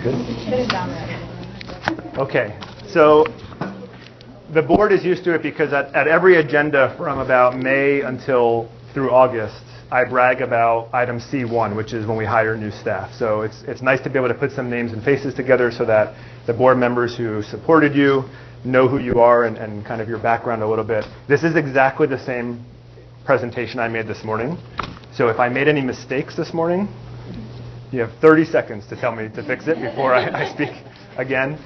Good? Okay, so the board is used to it because at every agenda from about May until through August, I brag about item C1, which is when we hire new staff. So it's nice to be able to put some names and faces together so that the board members who supported you know who you are and kind of your background a little bit. This is exactly the same presentation I made this morning. So if I made any mistakes this morning, you have 30 seconds to tell me to fix it before I speak again.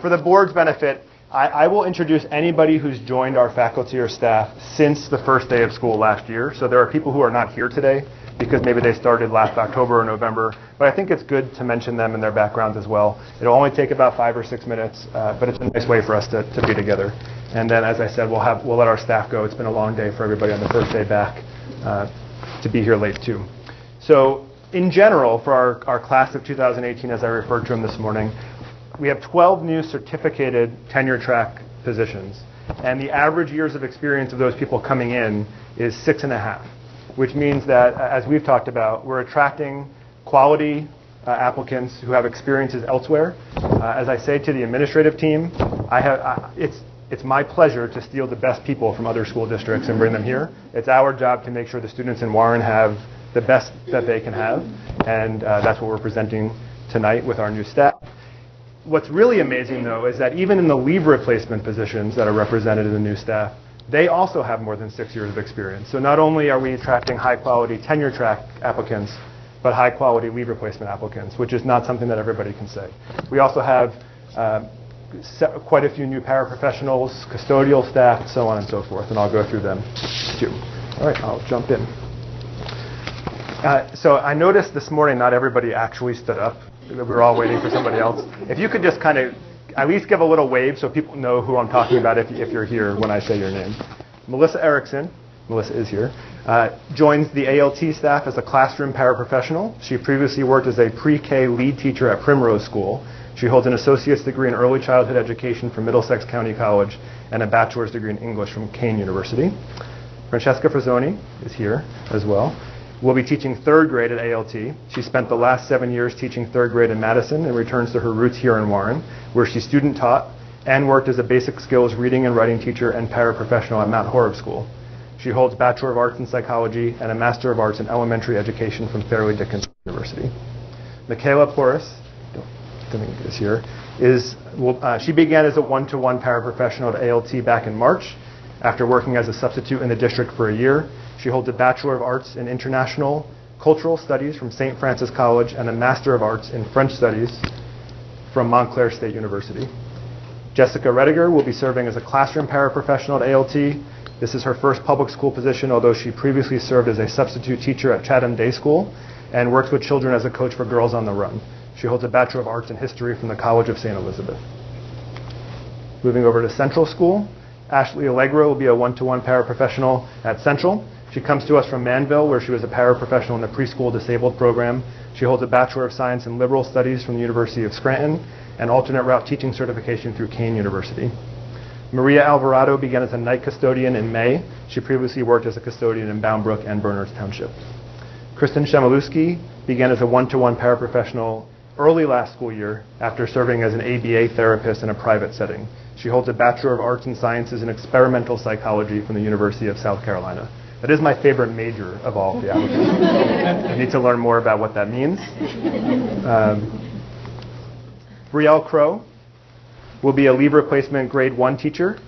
For the board's benefit, I will introduce anybody who's joined our faculty or staff since the first day of school last year. So there are people who are not here today because maybe they started last October or November. But I think it's good to mention them and their backgrounds as well. It'll only take about 5 or 6 minutes, but it's a nice way for us to be together. And then, as I said, we'll let our staff go. It's been a long day for everybody on the first day back to be here late too. So in general, for our class of 2018, as I referred to them this morning, we have 12 new certificated tenure track positions. And the average years of experience of those people coming in is 6.5, which means that, as we've talked about, we're attracting quality applicants who have experiences elsewhere. As I say to the administrative team, it's my pleasure to steal the best people from other school districts and bring them here. It's our job to make sure the students in Warren have the best that they can have, and that's what we're presenting tonight with our new staff. What's really amazing, though, is that even in the leave replacement positions that are represented in the new staff, they also have more than 6 years of experience. So not only are we attracting high-quality tenure track applicants, but high-quality leave replacement applicants, which is not something that everybody can say. We also have quite a few new paraprofessionals, custodial staff, so on and so forth, and I'll go through them too. All right, I'll jump in. So I noticed this morning not everybody actually stood up. We were all waiting for somebody else. If you could just kind of at least give a little wave so people know who I'm talking about if you're here when I say your name. Melissa Erickson, Melissa is here, joins the ALT staff as a classroom paraprofessional. She previously worked as a pre-K lead teacher at Primrose School. She holds an associate's degree in early childhood education from Middlesex County College and a bachelor's degree in English from Kane University. Francesca Frazzoni is here as well. Will be teaching 3rd grade at ALT. She spent the last 7 years teaching 3rd grade in Madison and returns to her roots here in Warren, where she student taught and worked as a basic skills reading and writing teacher and paraprofessional at Mount Horeb School. She holds Bachelor of Arts in Psychology and a Master of Arts in Elementary Education from Fairleigh Dickinson University. Michaela Porras, is here, she began as a one-to-one paraprofessional at ALT back in March after working as a substitute in the district for a year. She holds a Bachelor of Arts in International Cultural Studies from St. Francis College and a Master of Arts in French Studies from Montclair State University. Jessica Rediger will be serving as a classroom paraprofessional at ALT. This is her first public school position, although she previously served as a substitute teacher at Chatham Day School and works with children as a coach for Girls on the Run. She holds a Bachelor of Arts in History from the College of St. Elizabeth. Moving over to Central School, Ashley Allegro will be a one-to-one paraprofessional at Central. She comes to us from Manville, where she was a paraprofessional in the preschool disabled program. She holds a Bachelor of Science in Liberal Studies from the University of Scranton and alternate route teaching certification through Kane University. Maria Alvarado began as a night custodian in May. She previously worked as a custodian in Bound Brook and Berners Township. Kristen Shemaluski began as a one-to-one paraprofessional early last school year after serving as an ABA therapist in a private setting. She holds a Bachelor of Arts and Sciences in Experimental Psychology from the University of South Carolina. That is my favorite major of all the applicants. I need to learn more about what that means. Brielle Crow will be a leave replacement grade 1 teacher.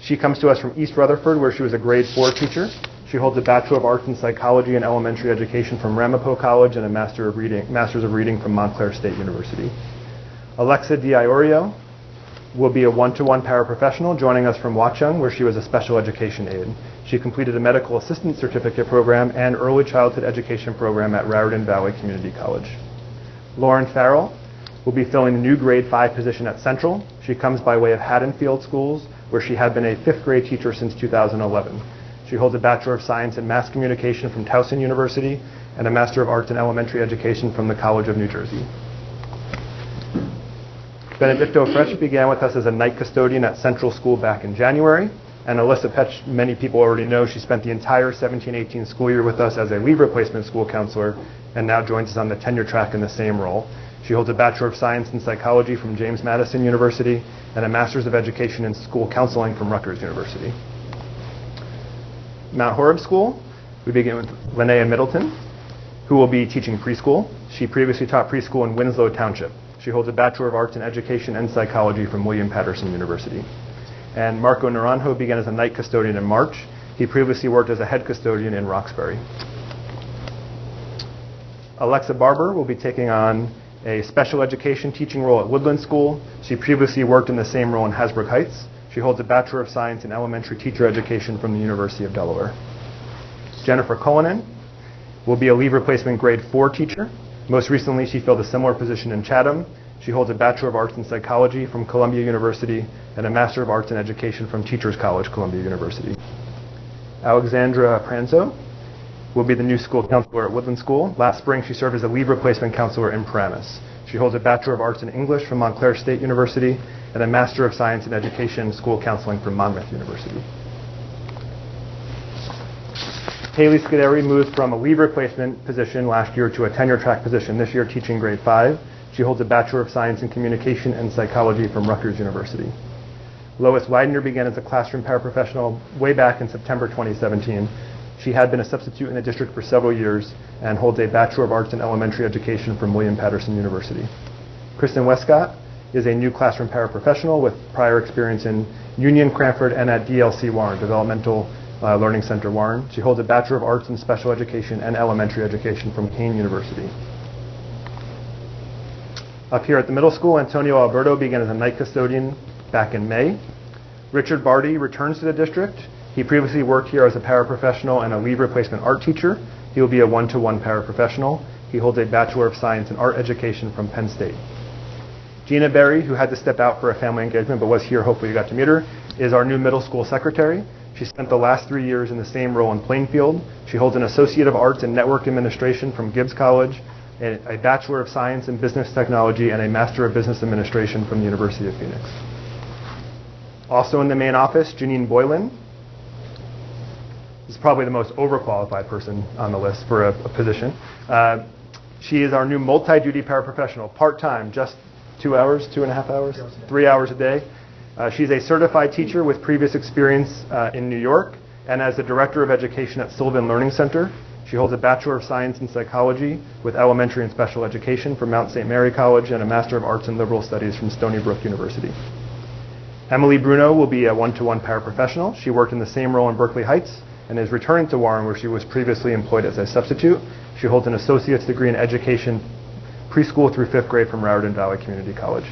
She comes to us from East Rutherford, where she was a grade 4 teacher. She holds a Bachelor of Arts in Psychology and Elementary Education from Ramapo College and a Master's of Reading from Montclair State University. Alexa D'Iorio will be a one-to-one paraprofessional, joining us from Watchung, where she was a special education aide. She completed a medical assistant certificate program and early childhood education program at Raritan Valley Community College. Lauren Farrell will be filling a new grade 5 position at Central. She comes by way of Haddonfield Schools, where she had been a 5th grade teacher since 2011. She holds a Bachelor of Science in Mass Communication from Towson University and a Master of Arts in Elementary Education from the College of New Jersey. Benedicto Fresh began with us as a night custodian at Central School back in January. And Alyssa Petch, many people already know, she spent the entire 17-18 school year with us as a leave replacement school counselor and now joins us on the tenure track in the same role. She holds a Bachelor of Science in Psychology from James Madison University and a Master's of Education in School Counseling from Rutgers University. Mount Horeb School, we begin with Linnea Middleton, who will be teaching preschool. She previously taught preschool in Winslow Township. She holds a Bachelor of Arts in Education and Psychology from William Patterson University. And Marco Naranjo began as a night custodian in March. He previously worked as a head custodian in Roxbury. Alexa Barber will be taking on a special education teaching role at Woodland School. She previously worked in the same role in Hasbrook Heights. She holds a Bachelor of Science in Elementary Teacher Education from the University of Delaware. Jennifer Cullinan will be a leave replacement grade 4 teacher. Most recently, she filled a similar position in Chatham. She holds a Bachelor of Arts in Psychology from Columbia University and a Master of Arts in Education from Teachers College, Columbia University. Alexandra Pranzo will be the new school counselor at Woodland School. Last spring, she served as a leave replacement counselor in Paramus. She holds a Bachelor of Arts in English from Montclair State University and a Master of Science in Education School Counseling from Monmouth University. Haley Scuderi moved from a leave replacement position last year to a tenure track position this year teaching grade 5. She holds a Bachelor of Science in Communication and Psychology from Rutgers University. Lois Widener began as a classroom paraprofessional way back in September 2017. She had been a substitute in the district for several years and holds a Bachelor of Arts in Elementary Education from William Patterson University. Kristen Westcott is a new classroom paraprofessional with prior experience in Union, Cranford, and at DLC Warren, Developmental Learning Center Warren. She holds a Bachelor of Arts in Special Education and Elementary Education from Kean University. Up here at the middle school, Antonio Alberto began as a night custodian back in May. Richard Barty returns to the district. He previously worked here as a paraprofessional and a leave replacement art teacher. He will be a one-to-one paraprofessional. He holds a Bachelor of Science in Art Education from Penn State. Gina Berry, who had to step out for a family engagement but was here, hopefully you got to meet her, is our new middle school secretary. She spent the last 3 years in the same role in Plainfield. She holds an Associate of Arts in Network Administration from Gibbs College, a Bachelor of Science in Business Technology, and a Master of Business Administration from the University of Phoenix. Also in the main office, Janine Boylan is probably the most overqualified person on the list for a position. She is our new multi-duty paraprofessional, part-time, just 2 hours, 2.5 hours, 3 hours a day. She's a certified teacher with previous experience in New York and as the Director of Education at Sylvan Learning Center. She holds a Bachelor of Science in Psychology with Elementary and Special Education from Mount St. Mary College and a Master of Arts in Liberal Studies from Stony Brook University. Emily Bruno will be a one-to-one paraprofessional. She worked in the same role in Berkeley Heights and is returning to Warren where she was previously employed as a substitute. She holds an associate's degree in education preschool through 5th grade from Raritan Valley Community College.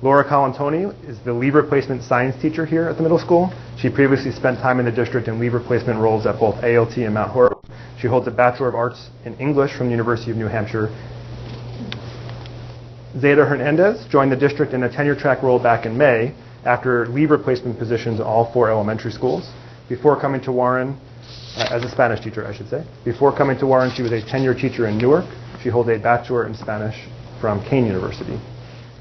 Laura Colantoni is the leave replacement science teacher here at the middle school. She previously spent time in the district in leave replacement roles at both ALT and Mount Horeb. She holds a Bachelor of Arts in English from the University of New Hampshire. Zeta Hernandez joined the district in a tenure track role back in May after leave replacement positions in all 4 elementary schools. Before coming to Warren, as a Spanish teacher, I should say. Before coming to Warren, she was a tenure teacher in Newark. She holds a Bachelor in Spanish from Kean University.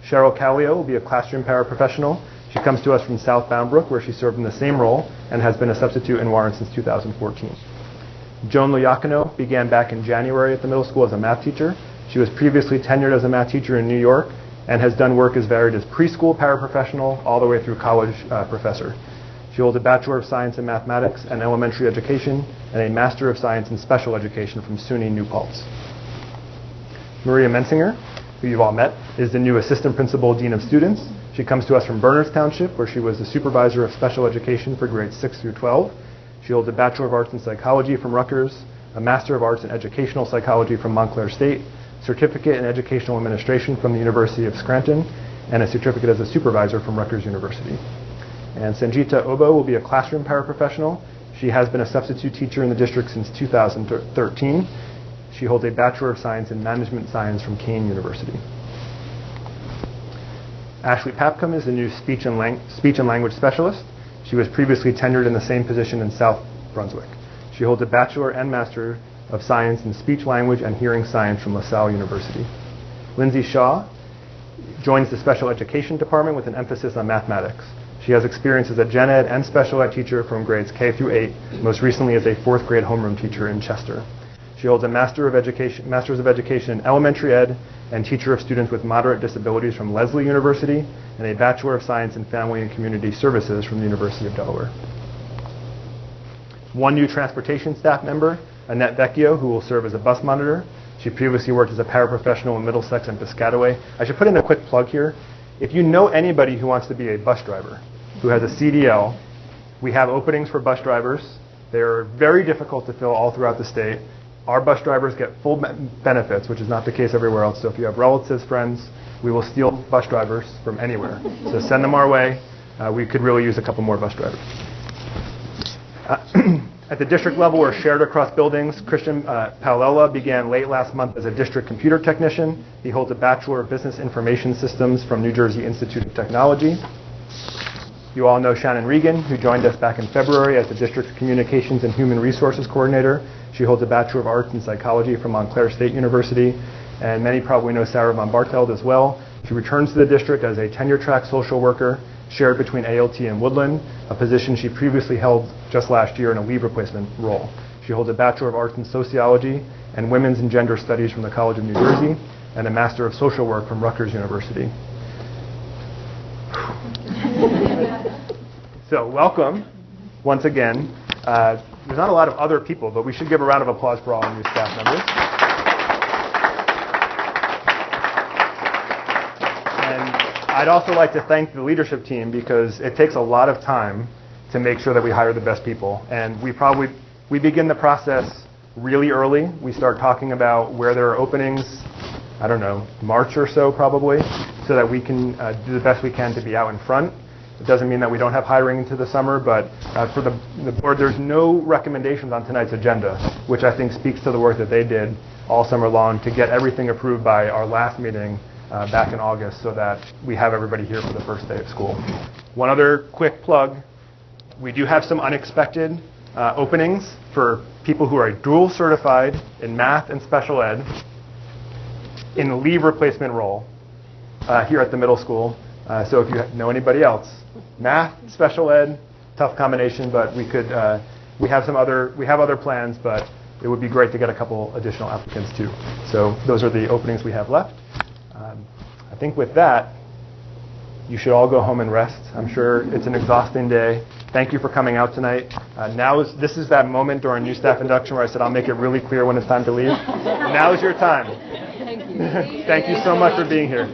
Cheryl Callio will be a classroom paraprofessional. She comes to us from South Bound Brook, where she served in the same role and has been a substitute in Warren since 2014. Joan Loiacono began back in January at the middle school as a math teacher. She was previously tenured as a math teacher in New York and has done work as varied as preschool paraprofessional all the way through college professor. She holds a Bachelor of Science in Mathematics and Elementary Education and a Master of Science in Special Education from SUNY New Paltz. Maria Mensinger, who you've all met, is the new Assistant Principal Dean of Students. She comes to us from Berners Township, where she was the Supervisor of Special Education for grades 6 through 12. She holds a Bachelor of Arts in Psychology from Rutgers, a Master of Arts in Educational Psychology from Montclair State, Certificate in Educational Administration from the University of Scranton, and a certificate as a supervisor from Rutgers University. And Sanjita Obo will be a classroom paraprofessional. She has been a substitute teacher in the district since 2013. She holds a Bachelor of Science in Management Science from Kean University. Ashley Papcom is the new speech and language specialist. She was previously tenured in the same position in South Brunswick. She holds a Bachelor and Master of Science in Speech, Language, and Hearing Science from LaSalle University. Lindsay Shaw joins the Special Education Department with an emphasis on mathematics. She has experience as a gen ed and special ed teacher from grades K through 8, most recently as a 4th grade homeroom teacher in Chester. She She holds a Master's of Education in Elementary Ed and Teacher of Students with Moderate Disabilities from Lesley University, and a Bachelor of Science in Family and Community Services from the University of Delaware. One new transportation staff member, Annette Vecchio, who will serve as a bus monitor. She previously worked as a paraprofessional in Middlesex and Piscataway. I should put in a quick plug here. If you know anybody who wants to be a bus driver, who has a CDL, we have openings for bus drivers. They are very difficult to fill all throughout the state. Our bus drivers get full benefits, which is not the case everywhere else. So if you have relatives, friends, we will steal bus drivers from anywhere. So send them our way. We could really use a couple more bus drivers. At the district level, we're shared across buildings. Christian Paolela began late last month as a district computer technician. He holds a Bachelor of Business Information Systems from New Jersey Institute of Technology. You all know Shannon Regan, who joined us back in February as the District Communications and Human Resources Coordinator. She holds a Bachelor of Arts in Psychology from Montclair State University. And many probably know Sarah Von Barteld as well. She returns to the district as a tenure-track social worker, shared between ALT and Woodland, a position she previously held just last year in a leave replacement role. She holds a Bachelor of Arts in Sociology and Women's and Gender Studies from the College of New Jersey, and a Master of Social Work from Rutgers University. So welcome, once again. There's not a lot of other people, but we should give a round of applause for all our new staff members. And I'd also like to thank the leadership team, because it takes a lot of time to make sure that we hire the best people. And we begin the process really early. We start talking about where there are openings, I don't know, March or so probably, so that we can do the best we can to be out in front. It doesn't mean that we don't have hiring into the summer, but for the board, there's no recommendations on tonight's agenda, which I think speaks to the work that they did all summer long to get everything approved by our last meeting back in August, so that we have everybody here for the first day of school. One other quick plug. We do have some unexpected openings for people who are dual certified in math and special ed in the leave replacement role here at the middle school. So if you know anybody else, math, special ed, tough combination, but we have other plans, but it would be great to get a couple additional applicants too. So those are the openings we have left. I think with that, you should all go home and rest. I'm sure it's an exhausting day. Thank you for coming out tonight. This is that moment during new staff induction where I said I'll make it really clear when it's time to leave. Now is your time. Thank you so much for being here.